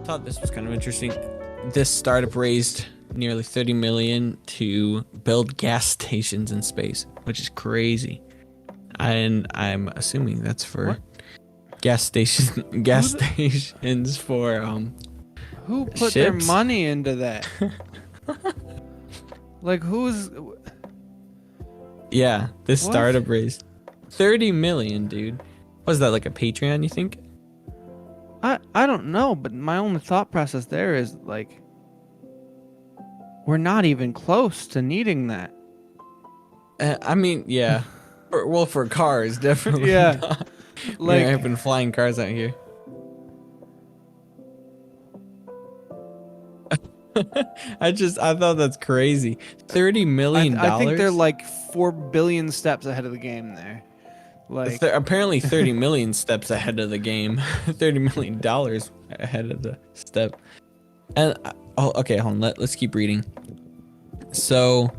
thought this was kind of interesting. This startup raised nearly 30 million to build gas stations in space, which is crazy. And I'm assuming that's for What? gas stations for Who put their ships? money into that? Like, who's... Yeah, this What? startup raised 30 million, dude. Was that like a Patreon, you think? I don't know, but my only thought process there is, like, we're not even close to needing that. I mean, yeah. For cars, definitely. Yeah. not. Like, I've been flying cars out here. I thought that's crazy. $30 million. I think they're like 4 billion steps ahead of the game there. Like, Apparently 30 million steps ahead of the game. $30 million ahead of the step. And okay, hold on. Let's keep reading. So,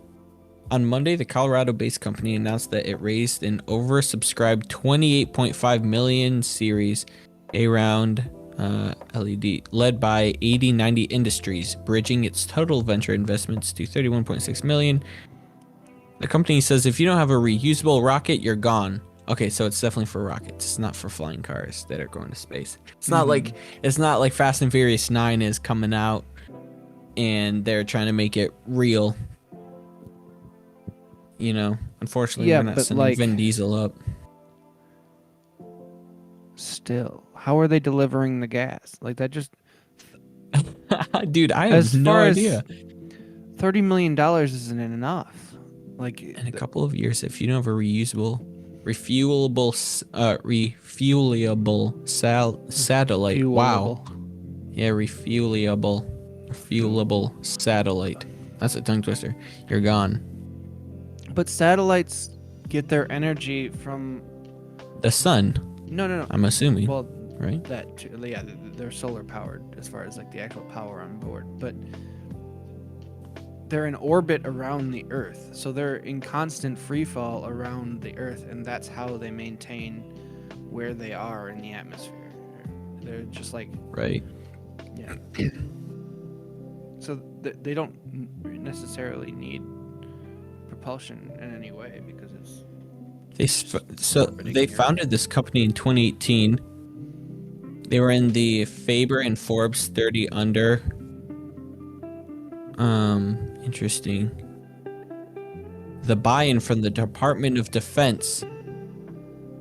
on Monday, the Colorado-based company announced that it raised an oversubscribed 28.5 million Series A round LED, led by 8090 Industries, bridging its total venture investments to 31.6 million. The company says if you don't have a reusable rocket, you're gone. Okay, so it's definitely for rockets. It's not for flying cars that are going to space. It's not like Fast and Furious 9 is coming out and they're trying to make it real. You know, unfortunately, Yeah, we're not but, sending like, Vin Diesel up. still, how are they delivering the gas? Like, that just... Dude, I have As no far as idea. $30 million isn't enough. Like, In a couple of years, if you don't have a refuelable satellite. Wow. fuelable. Yeah, refuelable satellite. That's a tongue twister. You're gone. But satellites get their energy from... The sun, No. I'm assuming, Well, right? that too, yeah, they're solar powered as far as like the actual power on board, but they're in orbit around the Earth, so they're in constant free fall around the Earth, and that's how they maintain where they are in the atmosphere. They're just like, Right. yeah. So they don't necessarily need propulsion in any way because it's They founded this company in 2018. They were in the Faber and Forbes 30 under. Interesting. The buy-in from the Department of Defense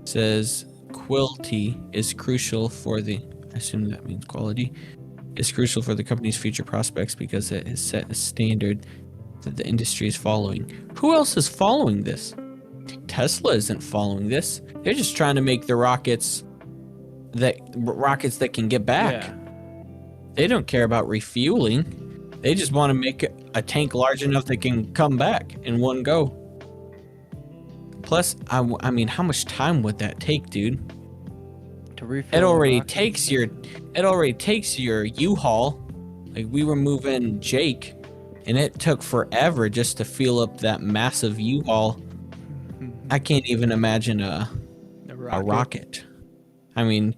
says quality is crucial for the... I assume that means quality. Is crucial for the company's future prospects because it has set a standard that the industry is following. Who else is following this? Tesla isn't following this. They're just trying to make the rockets that can get back. Yeah. They don't care about refueling. They just want to make a tank large enough that can come back in one go. Plus, I mean, how much time would that take, dude? To refill It already the takes your U-Haul. Like, we were moving Jake, and it took forever just to fill up that massive U-Haul. I can't even imagine a rocket. I mean,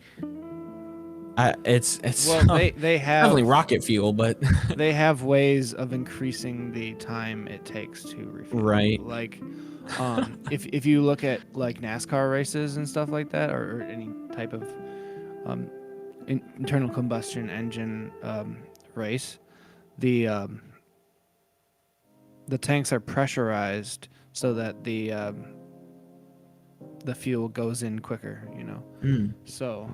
it's Well, they have definitely rocket fuel, but they have ways of increasing the time it takes to refuel. Right. Like, if you look at like NASCAR races and stuff like that, or any type of internal combustion engine race, the tanks are pressurized so that the fuel goes in quicker, you know. So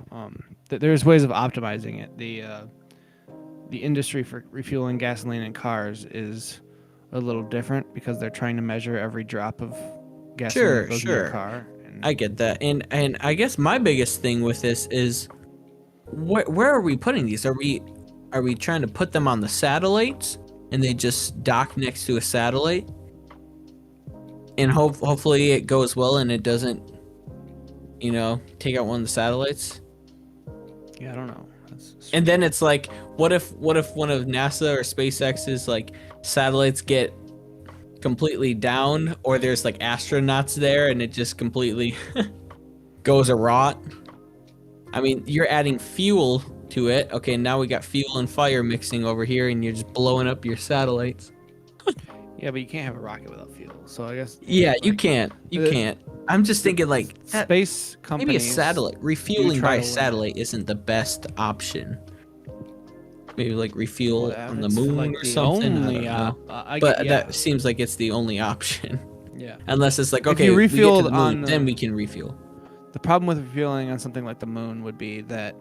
there's ways of optimizing it. The industry for refueling gasoline in cars is a little different because they're trying to measure every drop of gasoline that goes in your car. And I get that. And I guess my biggest thing with this is where are we putting these? Are we trying to put them on the satellites and they just dock next to a satellite? And hopefully it goes well and it doesn't, you know, take out one of the satellites. Yeah, I don't know. And then it's like, what if one of NASA or SpaceX's like satellites get completely down, or there's like astronauts there and it just completely goes a rot? I mean, you're adding fuel to it. Okay, now we got fuel and fire mixing over here, and you're just blowing up your satellites. Yeah, but you can't have a rocket without fuel. So I guess. Yeah, you like, can't. You can't. I'm just thinking like space companies. maybe a satellite refueling try by a to limit satellite isn't the best option. Maybe like refuel Yeah, on the it's moon like or the something. only, I don't know. I But get- yeah. that seems like it's the only option. Yeah. Unless it's like, If okay, you we get to refueled the moon, on the- then we can refuel. The problem with refueling on something like the moon would be that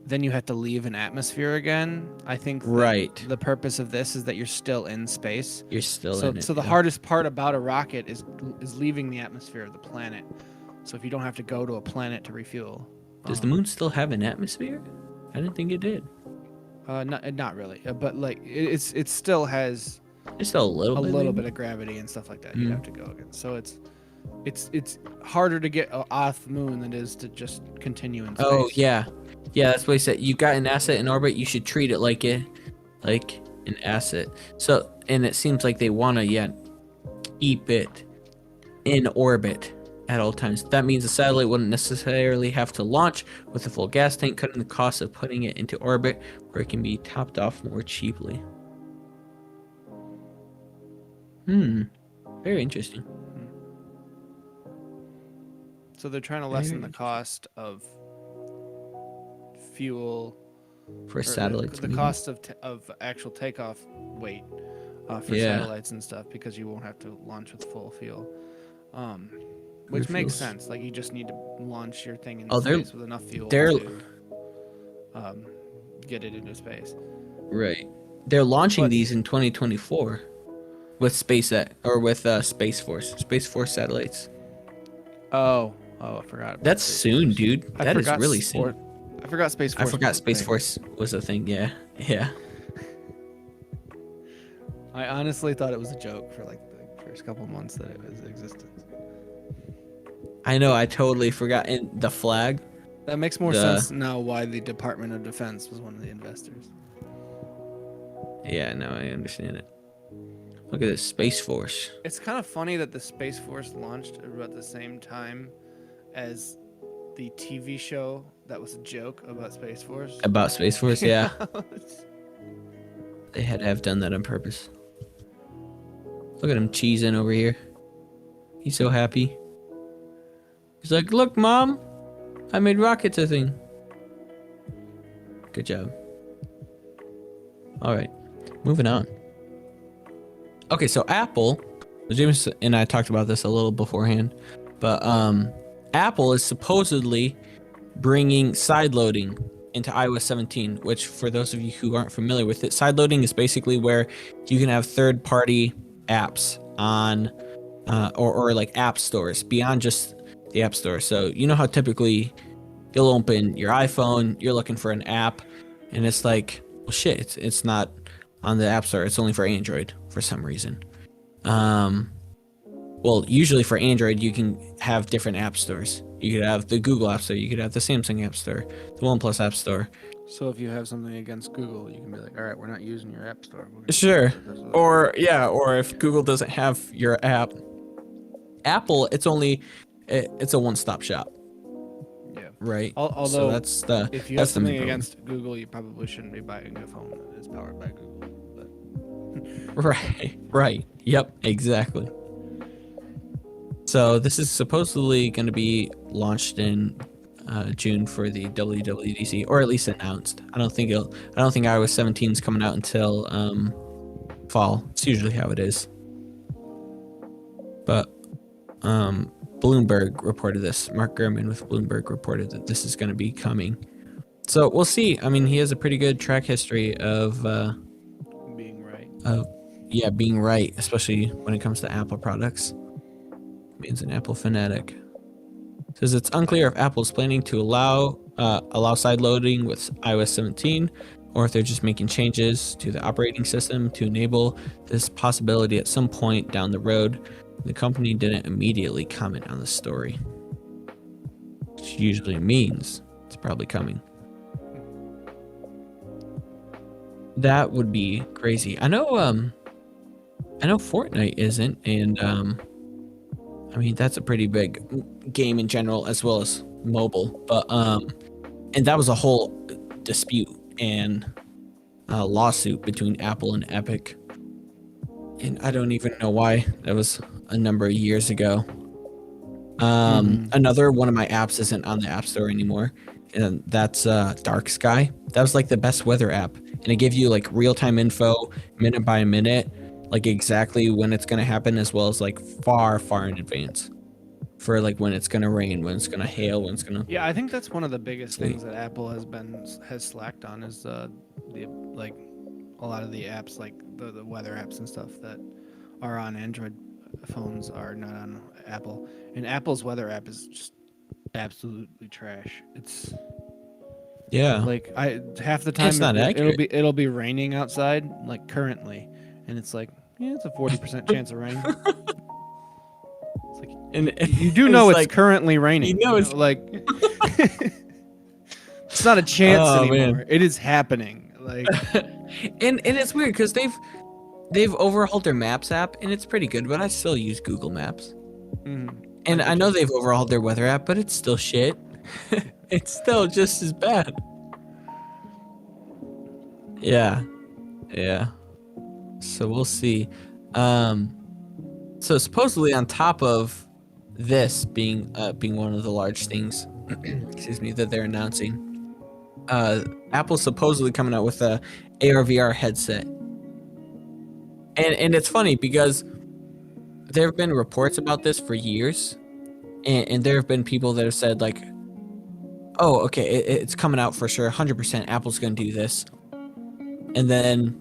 then you have to leave an atmosphere again. I think that Right. the purpose of this is that you're still in space. You're still So, in it. so the yeah. hardest part about a rocket is leaving the atmosphere of the planet. So if you don't have to go to a planet to refuel. Does the moon still have an atmosphere? I didn't think it did. Not really, but like it still has It's still a little a bit. little maybe? bit of gravity and stuff like that. Mm. You have to go against. So it's harder to get off the moon than it is to just continue in space. Oh yeah, yeah. That's what he said. You got an asset in orbit. You should treat it like an asset. So, and it seems like they want to keep it in orbit at all times. That means the satellite wouldn't necessarily have to launch with a full gas tank, cutting the cost of putting it into orbit, where it can be topped off more cheaply. Very interesting. So they're trying to lessen Very the cost of fuel For or satellites, the maybe. cost of actual takeoff weight for Yeah. satellites and stuff because you won't have to launch with full fuel. Which Refuels. makes sense. Like you just need to launch your thing in Oh, they're- space with enough fuel they're- to get it into space. Right. They're launching But- these in 2024 with SpaceX or with Space Force satellites. Oh, I forgot. About That's Space soon, Force. dude. I That is forgot really Sport- soon. I forgot Space Force. I forgot was a Space thing. Force was a thing. Yeah. Yeah. I honestly thought it was a joke for like the first couple months that it was in existence. I know. I totally forgot. And the flag. That makes more The- sense now why the Department of Defense was one of the investors. Yeah. No, I understand it. Look at this Space Force. It's kind of funny that the Space Force launched about the same time as the TV show that was a joke about Space Force. About Space Force, yeah. They had to have done that on purpose. Look at him cheesing over here. He's so happy. He's like, look, Mom, I made rockets a thing. Good job. All right, moving on. Okay, so Apple, James and I talked about this a little beforehand, but Apple is supposedly bringing sideloading into iOS 17, which for those of you who aren't familiar with it, sideloading is basically where you can have third-party apps on or like app stores beyond just the app store. So you know how typically you'll open your iPhone, you're looking for an app, and it's like, well, shit, it's not on the app store. It's only for Android for some reason. Well, usually for Android, you can have different app stores. You could have the Google App Store, you could have the Samsung App Store, the OnePlus App Store. So if you have something against Google, you can be like, all right, we're not using your app store. We're gonna Sure. use this other Or if Google doesn't have your app, Apple, it's a one-stop shop, one." Yeah. right? Although so that's the if you have that's the main something problem. against Google, you probably shouldn't be buying a phone that is powered by Google. But Right. Yep, exactly. So this is supposedly going to be launched in June for the WWDC, or at least announced. I don't think iOS 17 is coming out until fall. It's usually how it is. But Bloomberg reported this. Mark Gurman with Bloomberg reported that this is going to be coming. So we'll see. I mean, he has a pretty good track history of being right. being right, especially when it comes to Apple products. Means an Apple fanatic. Says it's unclear if Apple is planning to allow side loading with iOS 17, or if they're just making changes to the operating system to enable this possibility at some point down the road. The company didn't immediately comment on the story, which usually means it's probably coming. That would be crazy. I know Fortnite isn't, and I mean that's a pretty big game in general as well as mobile. But and that was a whole dispute and lawsuit between Apple and Epic. And I don't even know why. That was a number of years ago. Another one of my apps isn't on the App Store anymore, and that's Dark Sky. That was like the best weather app, and it gave you like real-time info, minute by minute, like exactly when it's gonna happen, as well as like far in advance for like when it's gonna rain, when it's gonna hail, when it's gonna. Yeah, I think that's one of the biggest things that Apple has slacked on is the like a lot of the apps, like the weather apps and stuff that are on Android phones are not on Apple, and Apple's weather app is just absolutely trash. It's like half the time it's not accurate. it'll be raining outside like currently, and it's like it's a 40% chance of rain. It's like, and you do know it's like, currently raining. You know it's like it's not a chance anymore. Man. It is happening. Like and it's weird because they've overhauled their Maps app, and it's pretty good, but I still use Google Maps. And I know they've overhauled their weather app, but it's still shit. It's still just as bad. Yeah. So we'll see. So supposedly on top of this being one of the large things, excuse me, that they're announcing, Apple's supposedly coming out with a AR/VR headset. And it's funny because there have been reports about this for years, and there have been people that have said like, oh, okay, it's coming out for sure, 100% Apple's going to do this. And then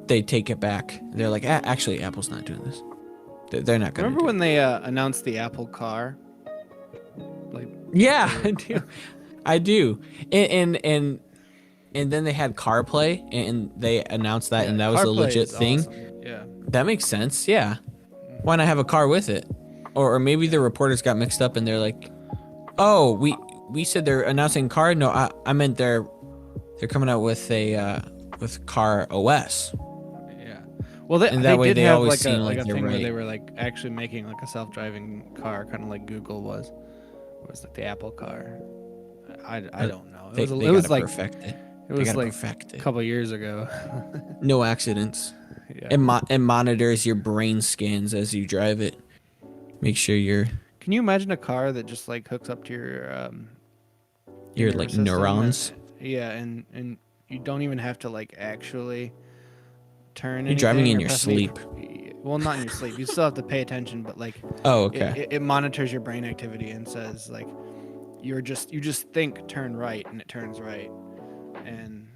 they take it back. They're like, actually, Apple's not doing this. They're not going to. Remember when they announced the Apple Car? Like, yeah, I do. And then they had CarPlay, and they announced that, and that was a legit thing. Awesome. Yeah, that makes sense. Yeah, why not have a car with it? Or maybe the reporters got mixed up, and they're like, "Oh, we said they're announcing car. No, I meant they're coming out with a with Car OS." Yeah, well, they did have like a thing where they were like actually making like a self-driving car, kind of like Google was. It was like the Apple Car. I don't know. It was like perfect it. It was like a couple years ago. No accidents. Yeah. It monitors your brain scans as you drive it. Make sure you're. Can you imagine a car that just like hooks up to your like neurons? And you don't even have to like actually turn. You're driving in your sleep. Well, not in your sleep. You still have to pay attention, but like. Oh, okay. It monitors your brain activity and says like, you just think turn right, and it turns right, and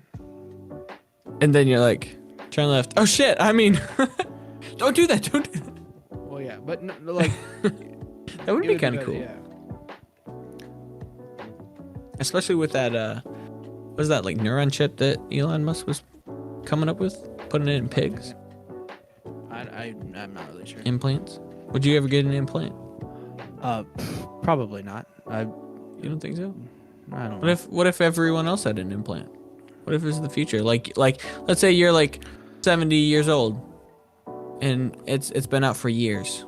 then you're like, turn left. Oh shit! I mean, don't do that. Well, yeah, but no, like that would be kind of cool. Yeah. Especially with that, what is that, like neuron chip that Elon Musk was coming up with, putting it in pigs? I'm not really sure. Implants? Would you ever get an implant? Probably not. You don't think so? I don't know. What if everyone else had an implant? What if it's the future? Like let's say you're like 70 years old and it's been out for years.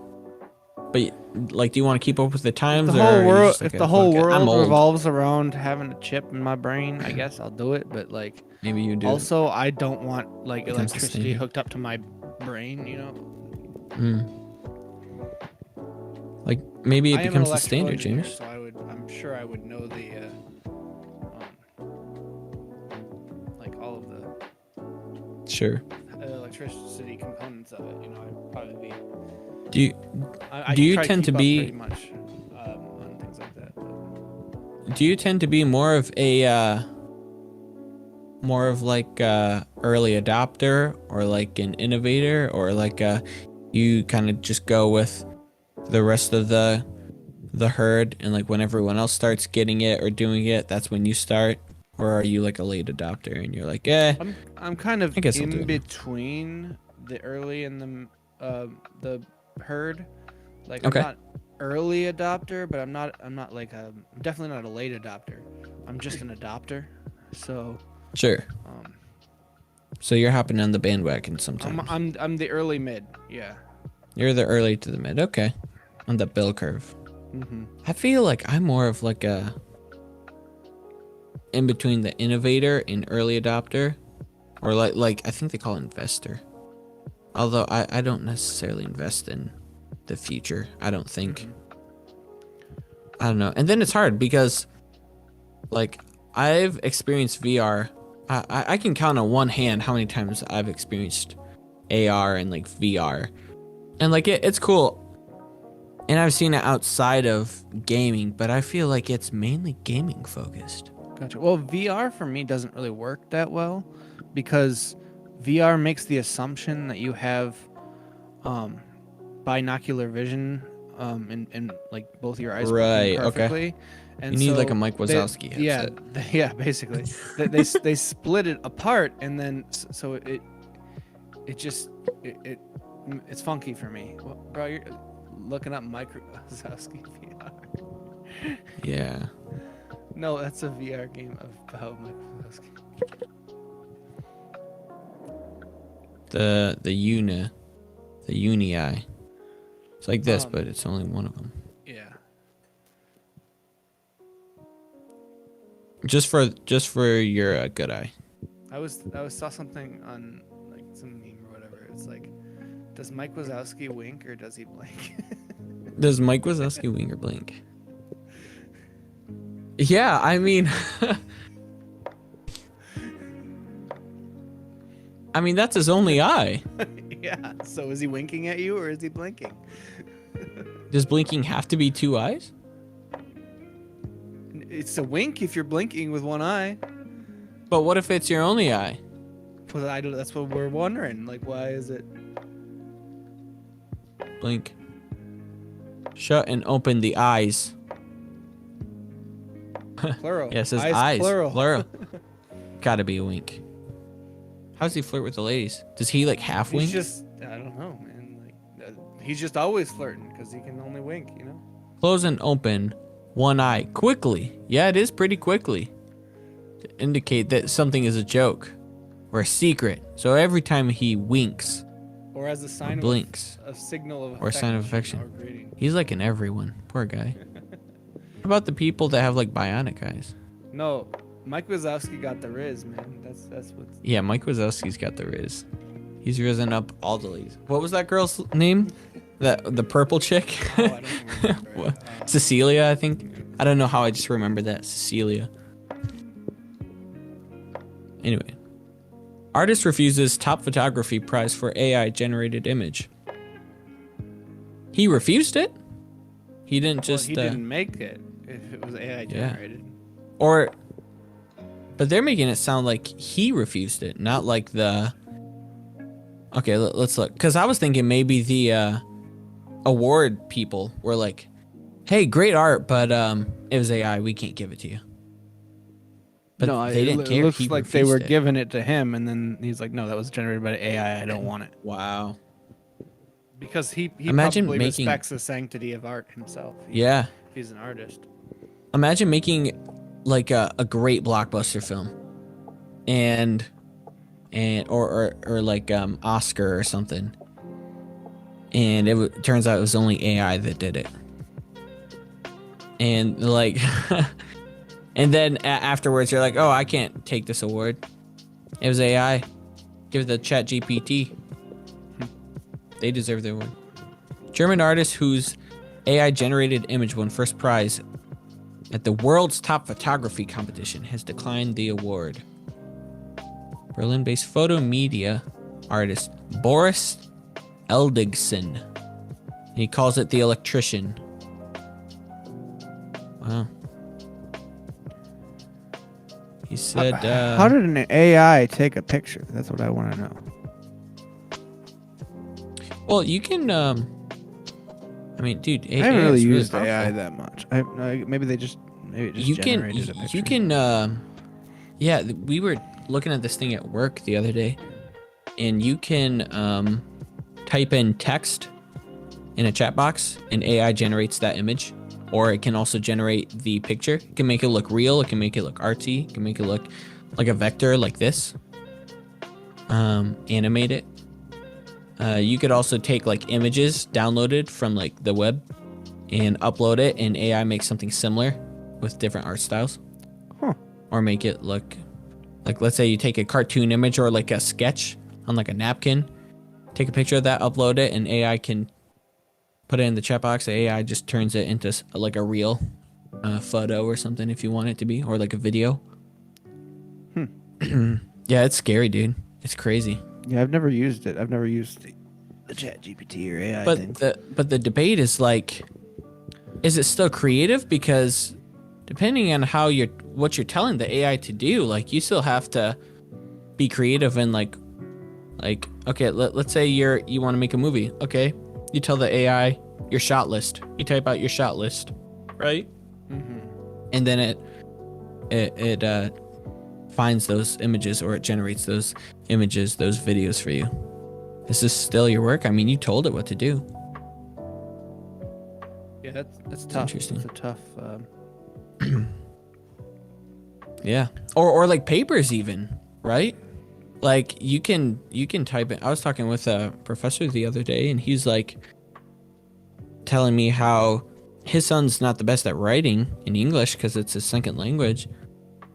But like, do you want to keep up with the times? If the whole world revolves around having a chip in my brain, I guess I'll do it. But like, maybe you do. Also, I don't want like electricity hooked up to my brain. You know. Like maybe it becomes the standard, James. So I'm sure I would know the like all of the electricity components of it. You know, I'd probably be. Do you tend to be pretty much on things like that? But. Do you tend to be more of like early adopter, or like an innovator, or like you kind of just go with the rest of the herd, and like when everyone else starts getting it or doing it, that's when you start? Or are you like a late adopter and you're like, I'm kind of in between the early and the herd. Like, okay. I'm not early adopter, but I'm definitely not a late adopter. I'm just an adopter. So sure. So you're hopping on the bandwagon sometimes. I'm the early mid. Yeah. You're the early to the mid. Okay. On the bell curve. Mm-hmm. I feel like I'm more of like a in between the innovator and early adopter, or like I think they call it investor. Although I don't necessarily invest in the future. I don't think. I don't know. And then it's hard because like I've experienced VR. I can count on one hand how many times I've experienced AR and like VR. And like it's cool. And I've seen it outside of gaming, but I feel like it's mainly gaming focused. Gotcha. Well, VR for me doesn't really work that well because VR makes the assumption that you have binocular vision in like both your eyes Right, working perfectly. okay. And You need so like a Mike Wazowski headset. Yeah, basically. they split it apart, and then so it's funky for me. Well, bro, you're looking up Mike Wazowski VR. Yeah. No, that's a VR game about Mike Wazowski. The Uni Eye. It's like this, but it's only one of them. Yeah. Just for your good eye. I saw something on like some meme or whatever. It's like, does Mike Wazowski wink or does he blink? Does Mike Wazowski wink or blink? Yeah, I mean, that's his only eye. Yeah. So is he winking at you or is he blinking? Does blinking have to be two eyes? It's a wink if you're blinking with one eye. But what if it's your only eye? Well, that's what we're wondering. Like, why is it? Blink. Shut and open the eyes. Plural. Yeah, it says eyes. Plural. Gotta be a wink. How does he flirt with the ladies? Does he like half wink? He's just, I don't know, man. Like, he's just always flirting because he can only wink, you know? Close and open one eye quickly. Yeah, it is pretty quickly. To indicate that something is a joke or a secret. So every time he winks or as a sign or blinks of a signal of affection, or a sign of or affection, greeting. he's like in everyone. Poor guy. What about the people that have like bionic eyes? No, Mike Wazowski got the Riz, man. That's what's. Yeah, Mike Wazowski's got the Riz. He's risen up all the leagues. What was that girl's name? The purple chick? Oh, I don't remember. Cecilia, I think. I don't know how I just remembered that. Cecilia. Anyway. Artist refuses top photography prize for AI generated image. He refused it? He didn't just... he didn't make it if it was AI generated. Or... But they're making it sound like he refused it, not like the... Okay, let's look. Because I was thinking maybe the award people were like, hey, great art, but it was AI. We can't give it to you. But no, they didn't care. It looks like they were it. giving it to him, and then he's like, no, that was generated by AI. I don't want it. Wow. Because he Imagine probably making... respects the sanctity of art himself. Yeah. If he's an artist. Imagine making like a great blockbuster film and or like Oscar or something, and it turns out it was only AI that did it, and like and then afterwards you're like, oh, I can't take this award, it was AI, give it to ChatGPT. They deserve the award. German artist whose AI generated image won first prize at the world's top photography competition has declined the award. Berlin-based photo media artist Boris Eldigson. He calls it the electrician. Wow. He said... how did an AI take a picture? That's what I want to know. Well, you can... I mean, dude, I haven't really used powerful. AI that much. Maybe it just generated a picture. You can yeah, we were looking at this thing at work the other day, and you can type in text in a chat box and AI generates that image, or it can also generate the picture. It can make it look real, it can make it look artsy, it can make it look like a vector like this. Animate it. You could also take like images downloaded from like the web and upload it, and AI makes something similar with different art styles. Huh. or make it look like, let's say you take a cartoon image or like a sketch on like a napkin, take a picture of that, upload it, and AI can put it in the chat box. The AI just turns it into like a real photo or something if you want it to be, or like a video. Yeah, it's scary, dude. It's crazy. Yeah, I've never used it. I've never used the Chat GPT or AI thing. But the debate is like, is it still creative? Because depending on what you're telling the AI to do, like you still have to be creative and like okay, let's say you want to make a movie. Okay, you tell the AI your shot list. You type out your shot list, right? Mm-hmm. And then it finds those images, or it generates those images, those videos for you. Is this still your work? I mean, you told it what to do. Yeah, that's tough. Interesting. It's a tough. Yeah, or like papers even, right? Like you can type it. I was talking with a professor the other day, and he's like telling me how his son's not the best at writing in English because it's his second language,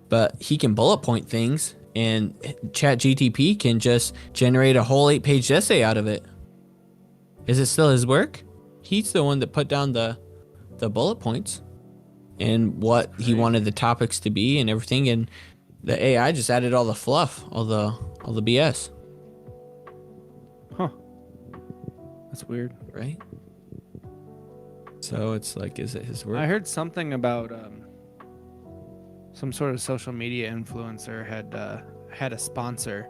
but he can bullet point things, and Chat GTP can just generate a whole 8-page essay out of it. Is it still his work? He's the one that put down the bullet points and what he wanted the topics to be and everything, and the AI just added all the fluff, all the BS. Huh. That's weird. Right? So it's like, is it his work? I heard something about some sort of social media influencer had a sponsor.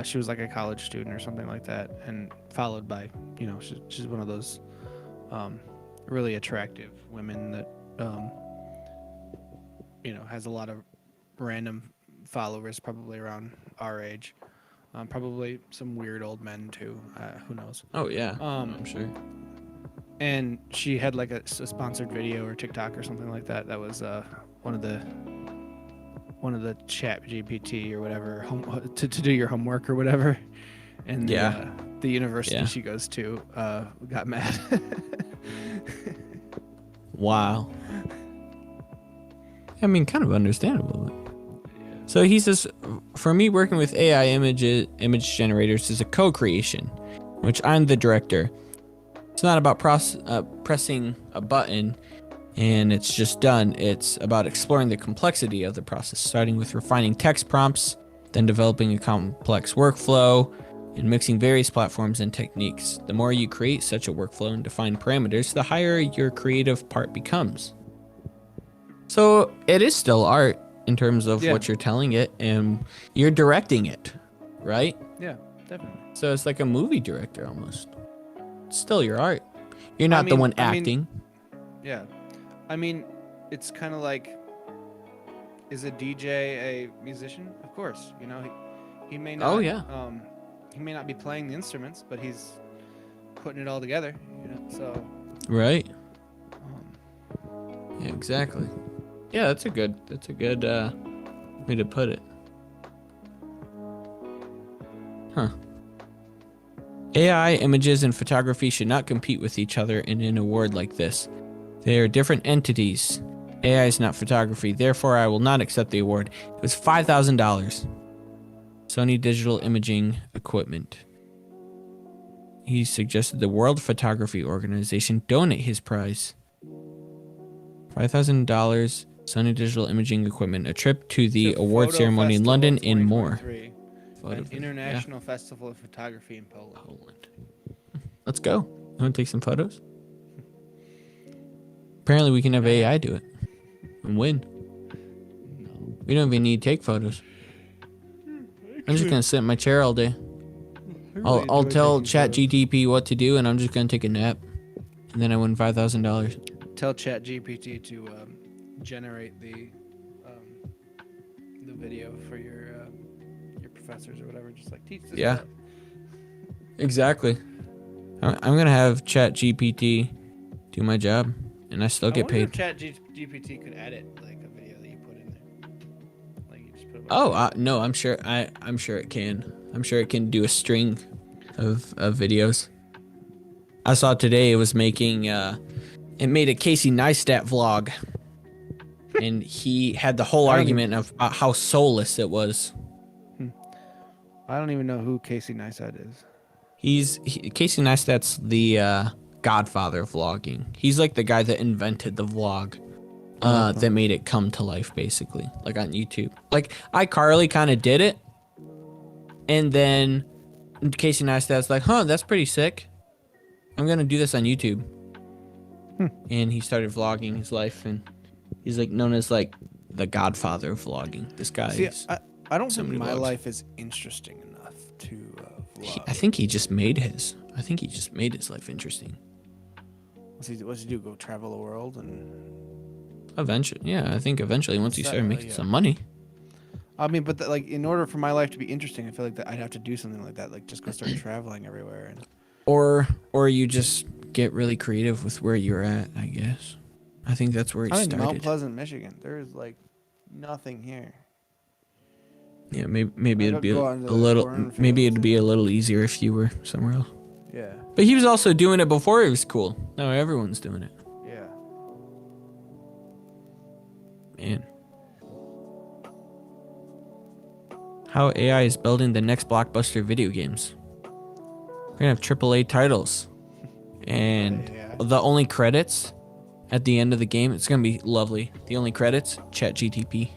She was like a college student or something like that, and followed by, she's one of those really attractive women that has a lot of random followers, probably around our age, probably some weird old men too. Who knows? Oh yeah, I'm sure. And she had like a sponsored video or TikTok or something like that. That was one of the Chat GPT or whatever to do your homework or whatever. And the university she goes to got mad. Wow. I mean, kind of understandable. So he says, for me, working with AI image generators is a co-creation, which I'm the director. It's not about pressing a button and it's just done. It's about exploring the complexity of the process, starting with refining text prompts, then developing a complex workflow, and mixing various platforms and techniques. The more you create such a workflow and define parameters, the higher your creative part becomes. So it is still art in terms of what you're telling it, and you're directing it, right? Yeah, definitely. So it's like a movie director almost. It's still your art. You're not the one acting. Yeah. I mean, it's kind of like, is a DJ a musician? Of course. He may not. Oh, yeah. He may not be playing the instruments, but he's putting it all together, so. Right. Yeah, exactly. Yeah, that's a good way to put it. Huh. AI, images, and photography should not compete with each other in an award like this. They are different entities. AI is not photography, therefore I will not accept the award. It was $5,000. Sony Digital Imaging Equipment. He suggested the World Photography Organization donate his prize. $5,000, Sony Digital Imaging Equipment, a trip to the award ceremony in London, and more. An international festival of photography in Poland. Let's go. You want to take some photos? Apparently we can have AI do it and win. No. We don't even need to take photos. I'm just going to sit in my chair all day. I'll tell Chat GTP what to do, and I'm just going to take a nap. And then I win $5,000. Tell Chat GPT to generate the video for your professors or whatever. Just like teach this. Yeah. Stuff. Exactly. I'm going to have Chat GPT do my job, and I still get paid. If Chat GPT could edit like a video that you put in there. Like you just put no, I'm sure it can. I'm sure it can do a string of videos. I saw today it was making it made a Casey Neistat vlog. and he had the whole I don't argument of how soulless it was. I don't even know who Casey Neistat is. Casey Neistat's the godfather of vlogging. He's like the guy that invented the vlog. That made it come to life, basically, like on YouTube. Like iCarly kind of did it, and then Casey Neistat's like, "Huh, that's pretty sick. I'm gonna do this on YouTube." And he started vlogging his life, and he's like known as like the godfather of vlogging. This guy. See, is, I don't think somebody my vlogs. life is interesting enough to vlog. I think he just made his. I think he just made his life interesting. What's he do? Go travel the world and. Eventually, yeah. I think eventually, once he started making yeah. some money. I mean, but like, in order for my life to be interesting, I feel like that I'd have to do something like that, like just go start traveling everywhere. And Or you just get really creative with where you're at, I guess. I think that's where he I'm in started. Mount Pleasant, Michigan. There is like nothing here. Yeah, maybe I it'd be a go out into the little cornfields maybe it'd and- be a little easier if you were somewhere else. Yeah, But he was also doing it before it was cool. Now everyone's doing it. yeah. Man. How AI is building the next blockbuster video games. We're gonna have AAA titles. And Yeah. the only credits at the end of the game, it's gonna be lovely. The only credits, ChatGTP.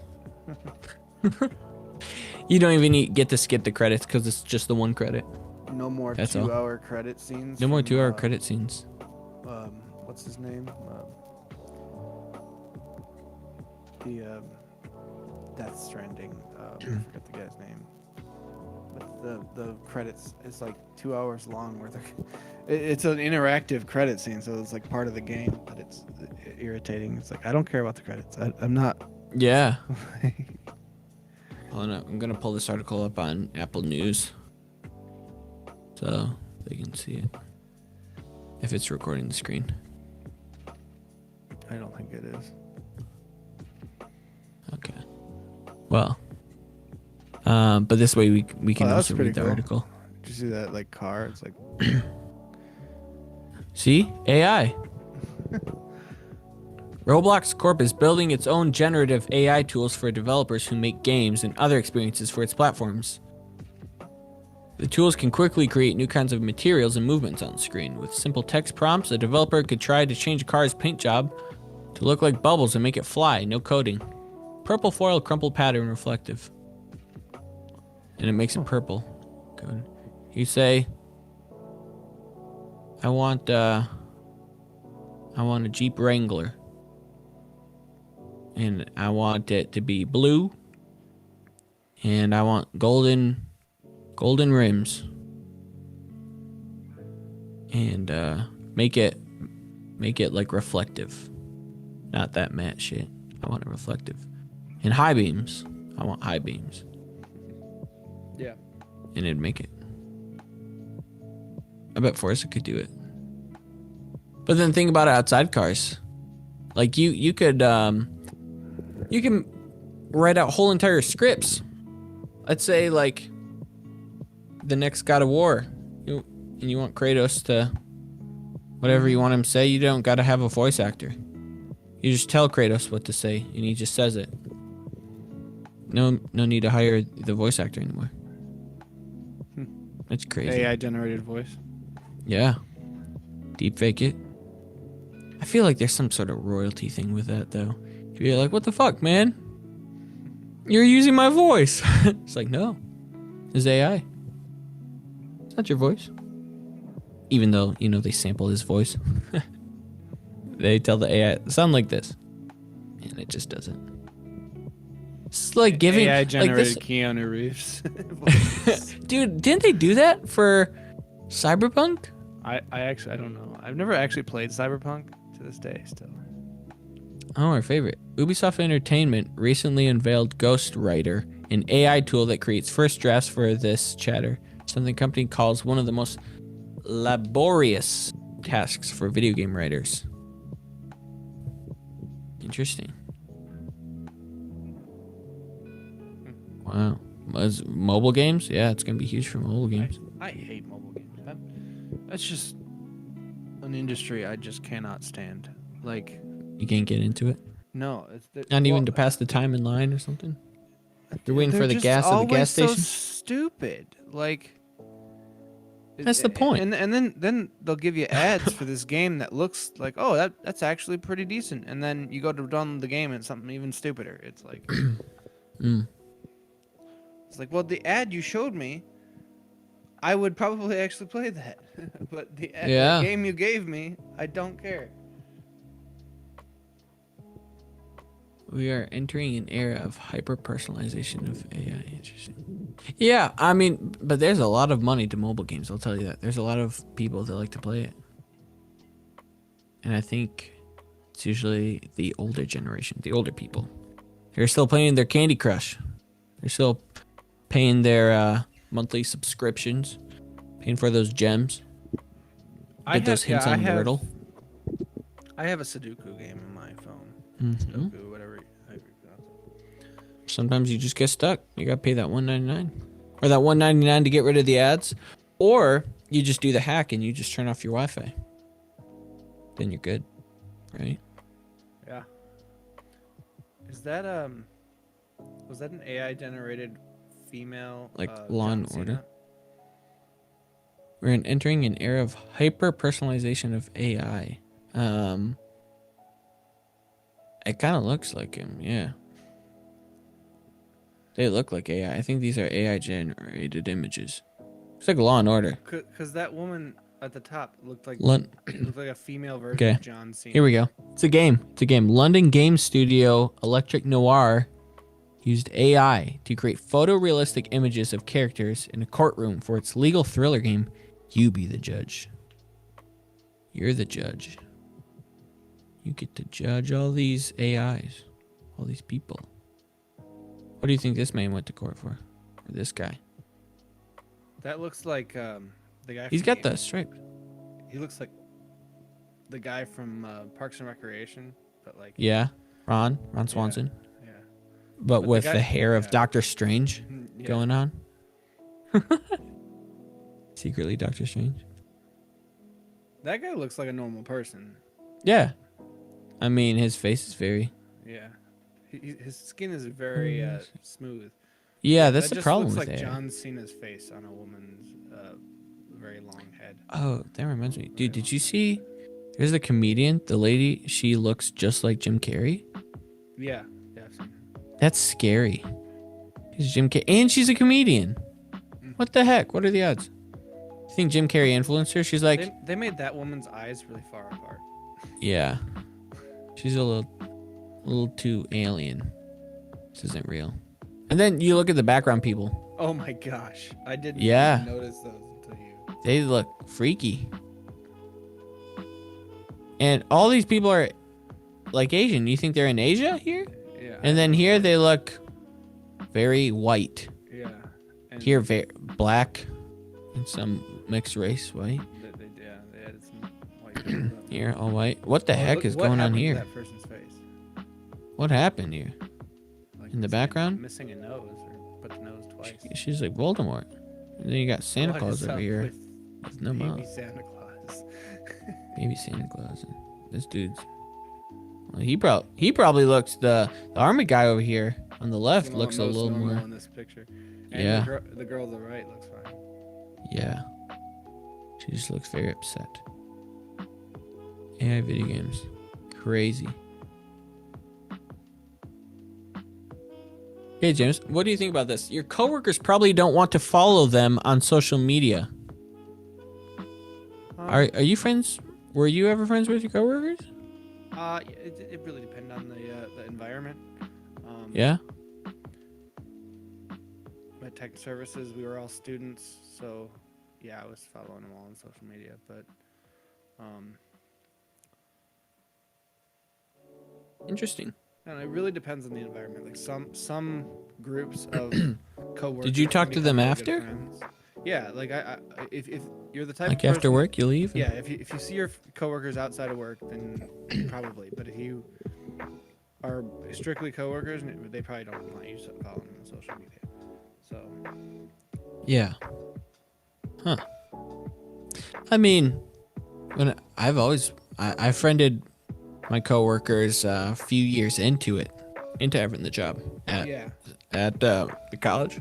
You don't even get to skip the credits because it's just the one credit. No more That's all. 2-hour credit scenes. No more from, 2-hour credit scenes. What's his name? Death Stranding. I forget the guy's name. But the credits is like 2 hours long worth of. It's an interactive credit scene, so it's like part of the game, but it's irritating. It's like I don't care about the credits. I'm not. Yeah. Hold on, I'm gonna pull this article up on Apple News so they can see it. If it's recording the screen. I don't think it is. Okay. Well. But this way we can Oh, that's also pretty read the cool. article. Did you see that like car? It's like See? AI. Roblox Corp is building its own generative AI tools for developers who make games and other experiences for its platforms. The tools can quickly create new kinds of materials and movements on screen. With simple text prompts, a developer could try to change a car's paint job to look like bubbles and make it fly, no coding. Purple foil, crumpled pattern, reflective. And it makes it purple. Good. You say, I want a Jeep Wrangler. And I want it to be blue. And I want golden rims. And make it like reflective. Not that matte shit. I want it reflective. And high beams. I want high beams. Yeah. And it'd make it. I bet Forza could do it. But then think about it outside cars. Like you can write out whole entire scripts. Let's say like the next God of War. And you want Kratos to whatever you want him to say, you don't gotta have a voice actor. You just tell Kratos what to say and he just says it. No need to hire the voice actor anymore. That's crazy. AI generated voice. Yeah. Deep fake it. I feel like there's some sort of royalty thing with that though. You're like, what the fuck, man? You're using my voice. It's like, no. It's AI. It's not your voice. Even though, they sample his voice. They tell the AI, sound like this. And it just doesn't. It's like giving AI like generated this. Keanu Reeves. Dude, didn't they do that for Cyberpunk? I don't know. I've never actually played Cyberpunk to this day still. Oh, our favorite. Ubisoft Entertainment recently unveiled Ghostwriter, an AI tool that creates first drafts for this chatter, something the company calls one of the most laborious tasks for video game writers. Interesting. Wow. Mobile games? Yeah, it's going to be huge for mobile games. I hate mobile games. That's just an industry I just cannot stand. Like, You can't get into it? No, Not even to pass the time in line or something. You're waiting they're for the just gas at the gas always so station. stupid. Like That's the point. And then they'll give you ads for this game that looks like, oh, that's actually pretty decent. And then you go to download the game and it's something even stupider. It's like It's like, well, the ad you showed me, I would probably actually play that. But the game you gave me, I don't care. We are entering an era of hyper-personalization of AI. Interesting. Yeah, I mean, but there's a lot of money to mobile games, I'll tell you that. There's a lot of people that like to play it. And I think it's usually the older generation, the older people. They're still playing their Candy Crush. They're still paying their monthly subscriptions, paying for those gems. Get those hints on Wordle. I have a Sudoku game on my phone. Sudoku, whatever you pronounce it. Sometimes you just get stuck. You gotta pay that $1.99 or that $1.99 to get rid of the ads, or you just do the hack and you just turn off your Wi-Fi. Then you're good, right? Yeah. Is that was that an AI generated female Like Law and John Order? Cena? We're entering an era of hyper-personalization of AI. It kind of looks like him, yeah. They look like AI. I think these are AI generated images. It's like Law and Order. Cause that woman at the top looked like looked like a female version Okay. of John Cena. Here we go. It's a game. It's a game. London game studio Electric Noir used AI to create photorealistic images of characters in a courtroom for its legal thriller game, You Be the Judge. You're the judge. You get to judge all these AIs, all these people. What do you think this man went to court for? Or this guy? That looks like the guy. He's from got the stripe. He looks like the guy from Parks and Recreation, but like Yeah, Ron Swanson. yeah. But the with guy- the hair of yeah. Doctor Strange Yeah. going on. Secretly Doctor Strange. That guy looks like a normal person. Yeah. I mean, his face is very... Yeah. His skin is very smooth. Yeah, that's That the problem with looks like AI. John Cena's face on a woman's very long head. Oh, that reminds me. Dude, did you see... There's the comedian, the lady, she looks just like Jim Carrey. Yeah. Yeah. I've seen her. That's scary. She's Jim Carrey. And she's a comedian. What the heck? What are the odds? You think Jim Carrey influenced her? She's like... They made that woman's eyes really far apart. Yeah. She's a little too alien. This isn't real. And then you look at the background people. Oh my gosh. I didn't Yeah. even notice those until you. They look freaky. And all these people are like Asian. You think they're in Asia here? Yeah. And then here they look very white. Yeah. And Here very black and some mixed race white. they added some white people. Here all white. What the Oh, heck look- is what going on happened to here? That person's face. What happened here? Like In the missing- background? Missing a nose, or put the nose twice. She's like Voldemort. And then you got Santa What Claus is over up here with with no baby mouth. Santa Claus. Maybe Santa Claus. This dude's. Well, he probably looks the army guy over here on the left Some looks a most little normal more. in this picture. And Yeah. the girl on the right looks fine. Yeah. She just looks very upset. AI video games. Crazy. Hey James, what do you think about this? Your coworkers probably don't want to follow them on social media. Are you friends? Were you ever friends with your coworkers? It really depends on the environment. Yeah. At Tech Services, we were all students, so yeah, I was following them all on social media. But Interesting. and it really depends on the environment. Like some groups of coworkers. Did you talk to them become really after? good friends. Yeah, like if you're the type Like of after person- work, you leave? Yeah, if you see your coworkers outside of work, then probably. But if you are strictly coworkers, they probably don't want you to follow them on social media. So Yeah. Huh. I mean, when I friended my coworkers a few years into having the job at Yeah. the college,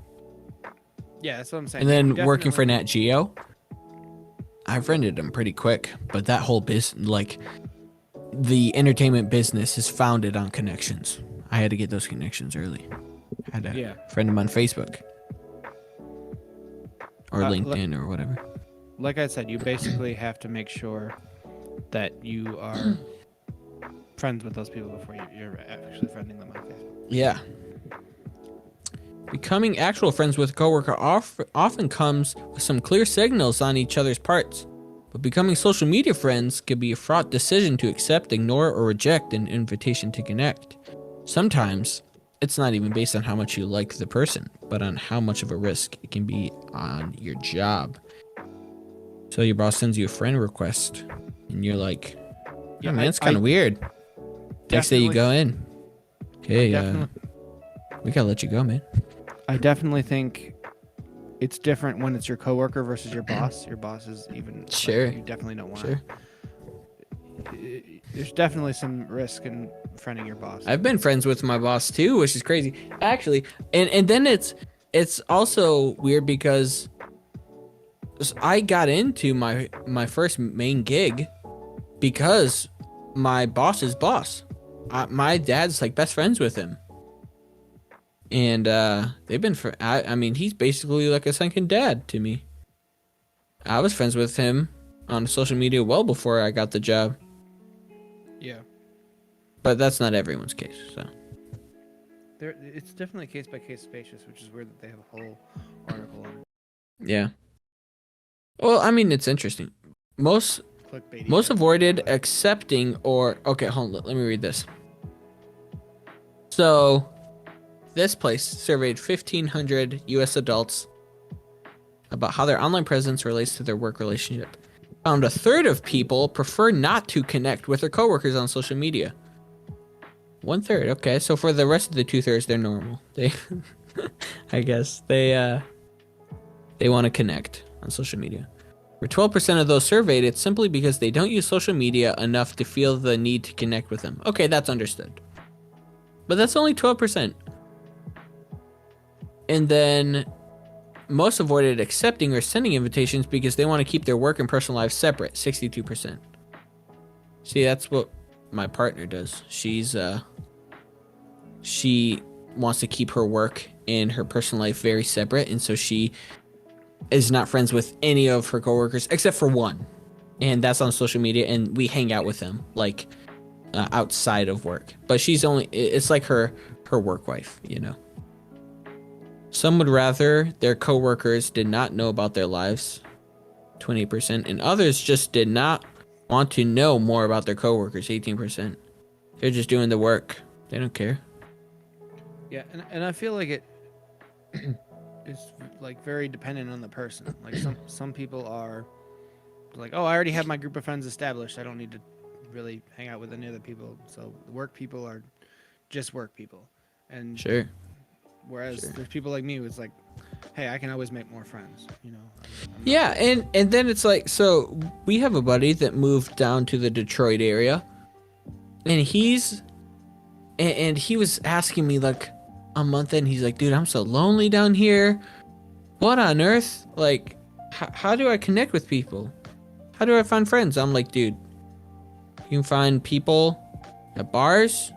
Yeah, that's what I'm saying. and then You working for definitely- Nat Geo. I friended them pretty quick, but that whole business, like the entertainment business, is founded on connections. I had to get those connections early. I had to Yeah. friend them on Facebook or Look- LinkedIn or whatever. Like I said, you basically have to make sure that you are friends with those people before you're actually friending them on Facebook. Yeah. Becoming actual friends with a coworker often comes with some clear signals on each other's parts. But becoming social media friends could be a fraught decision to accept, ignore, or reject an invitation to connect. Sometimes it's not even based on how much you like the person, but on how much of a risk it can be on your job. So your boss sends you a friend request, and you're like, yeah, man, it's kind of weird. Next day you go in. Okay, we gotta let you go, man. I definitely think it's different when it's your coworker versus your boss. Your boss is even Sure. you definitely don't want. Sure. There's definitely some risk in friending your boss. I've been friends with my boss too, which is crazy. Actually, and then it's also weird because I got into my first main gig because my boss's boss. My dad's like best friends with him. And they've been I mean, he's basically like a second dad to me. I was friends with him on social media well before I got the job. Yeah. But that's not everyone's case, so. It's definitely case by case basis, which is weird that they have a whole article on Yeah. Well, I mean, it's interesting. Most clickbait. avoided accepting or okay, hold on, let me read this. So, this place surveyed 1,500 U.S. adults about how their online presence relates to their work relationship. Found a third of people prefer not to connect with their coworkers on social media. 1/3, okay. So for the rest of the 2/3, they're normal. They, I guess they want to connect on social media. For 12% of those surveyed, it's simply because they don't use social media enough to feel the need to connect with them. Okay, that's understood. But that's only 12%. And then most avoided accepting or sending invitations because they want to keep their work and personal lives separate, 62%. See, that's what my partner does. She wants to keep her work and her personal life very separate, and so she is not friends with any of her coworkers except for one. And that's on social media, and we hang out with them like outside of work. But it's like her work wife, you know. Some would rather their coworkers did not know about their lives, 20%, and others just did not want to know more about their coworkers, 18%. They're just doing the work. They don't care. Yeah, and I feel like it is like very dependent on the person. Like some people are like, oh, I already have my group of friends established. I don't need to really hang out with any other people. So work people are just work people. And Sure. whereas there's people like me who's like, hey, I can always make more friends, you know. Yeah, and then it's like, so we have a buddy that moved down to the Detroit area, and he was asking me like a month in, he's like, dude, I'm so lonely down here. What on earth? Like, how do I connect with people? How do I find friends? I'm like, dude, you can find people at bars.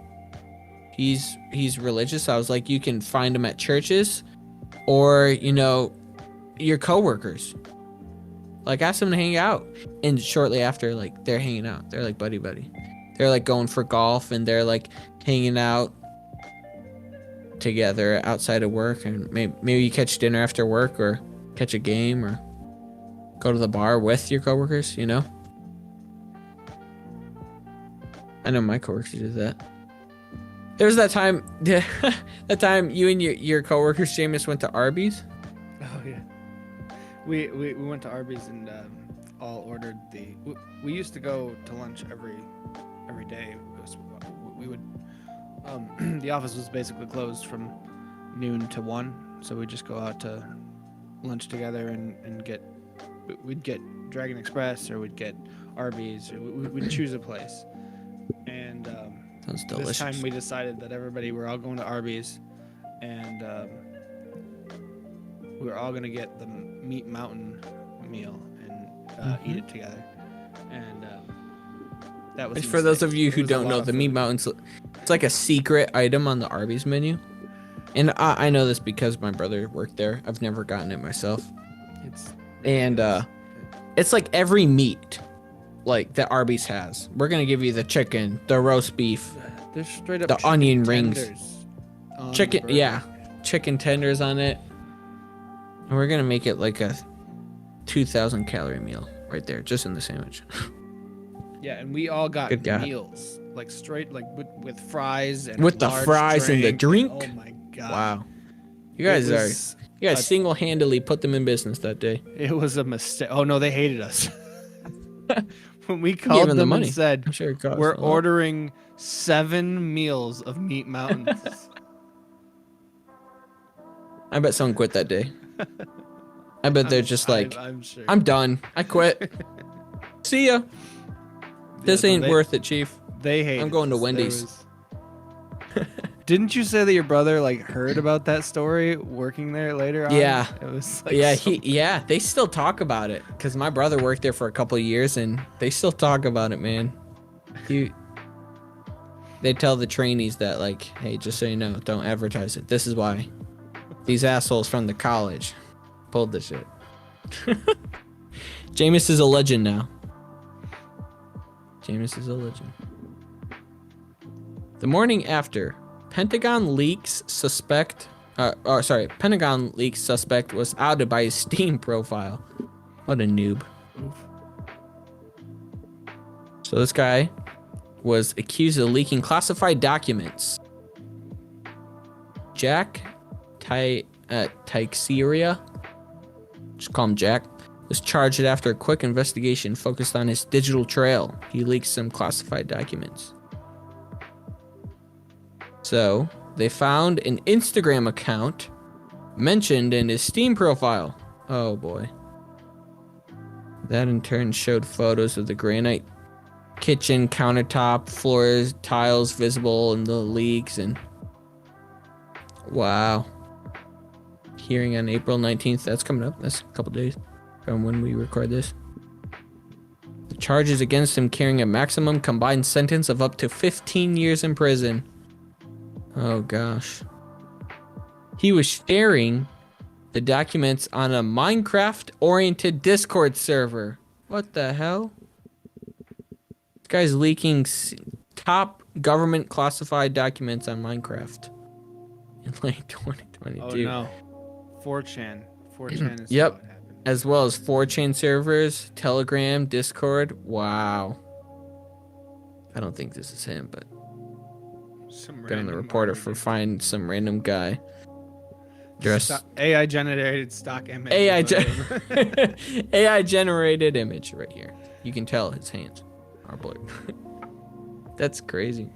He's religious. I was like, you can find him at churches, or, you know, your coworkers. Like, ask them to hang out. And shortly after, like, they're hanging out. They're like buddy. They're like going for golf, and they're like hanging out together outside of work, and maybe you catch dinner after work, or catch a game, or go to the bar with your coworkers, you know. I know my coworkers do that. There was that time you and your coworkers, Seamus, went to Arby's. Oh yeah, we went to Arby's and all ordered we used to go to lunch every day. We would the office was basically closed from noon to 1, so we'd just go out to lunch together and we'd get Dragon Express, or we'd get Arby's, or we'd choose a place. And Sounds This delicious. time we decided that we're all going to Arby's, and we were all gonna get the Meat Mountain meal and eat it together. And that was And for those insane. of you It who was a don't lot know, of the food. Meat Mountain's it's like a secret item on the Arby's menu. And I know this because my brother worked there. I've never gotten it myself. It's And it's like every meat like that Arby's has. We're gonna give you the chicken, the roast beef, there's straight up the chicken onion rings. tenders on the chicken, burger. yeah, chicken tenders on it. And we're gonna make it like a 2,000 calorie meal right there, just in the sandwich. Yeah, and we all got Good God. meals like straight like with fries and With a the large fries and the drink? Oh my god! Wow, you It guys was- you guys single-handedly put them in business that day. It was a mistake. Oh no, they hated us. When we Gave called them them the money. and said I'm sure it cost we're a lot. ordering 7 meals of Meat Mountains. I bet someone quit that day. I bet they're just like, I'm sure. I'm done. I quit. See ya. This Yeah, ain't they- worth it, Chief. They hate. I'm going to us. There Wendy's. was- Didn't you say that your brother like heard about that story working there later on? Yeah. It was like Yeah, they still talk about it because my brother worked there for a couple of years and they still talk about it, man. They tell the trainees that like, hey, just so you know, don't advertise it. This is why these assholes from the college pulled this shit. Jameis is a legend now. Jameis is a legend. The morning after, Pentagon leaks suspect was outed by his Steam profile. What a noob. So this guy was accused of leaking classified documents. Jack Teixeira, just call him Jack, was charged after a quick investigation focused on his digital trail. He leaked some classified documents. So, they found an Instagram account mentioned in his Steam profile. Oh boy. That in turn showed photos of the granite kitchen countertop, floors, tiles visible in the leaks, and wow. Hearing on April 19th, that's coming up. That's a couple days from when we record this. The charges against him carrying a maximum combined sentence of up to 15 years in prison. Oh gosh. He was sharing the documents on a Minecraft-oriented Discord server. What the hell? This guy's leaking top government classified documents on Minecraft in like 2022. Oh no. 4chan. 4chan is Yep. what happened. As well as 4chan servers, Telegram, Discord. Wow. I don't think this is him, but Some been on the random reporter army for dude. finding some random guy dressed AI generated stock image. AI of him. AI generated image right here. You can tell his hands are blurred. That's crazy.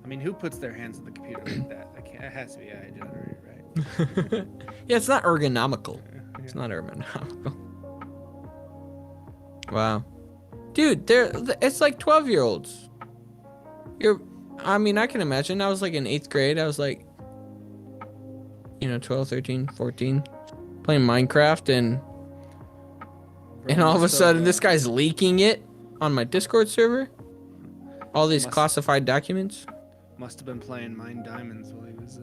I mean, who puts their hands on the computer like that? It has to be AI generated, right? Yeah, it's not ergonomical. It's not ergonomical. Wow. Dude, it's like 12-year-olds. I mean, I can imagine. I was like in 8th grade. I was like, 12, 13, 14, playing Minecraft, and all of a sudden this guy's leaking it on my Discord server. All these classified documents. Must have been playing Mine Diamonds while he was.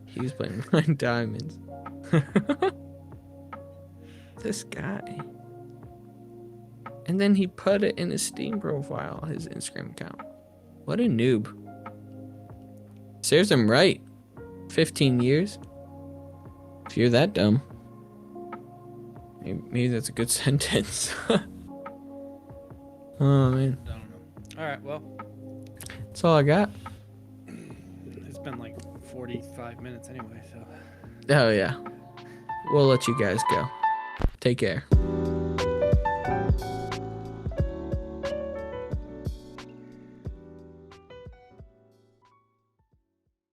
He was playing Mine Diamonds. This guy. And then he put it in his Steam profile, his Instagram account. What a noob. Serves him right. 15 years. If you're that dumb. Maybe that's a good sentence. Oh, man. I don't know. All right, well, That's all I got. it's been like 45 minutes anyway, so. Oh, yeah. We'll let you guys go. Take care.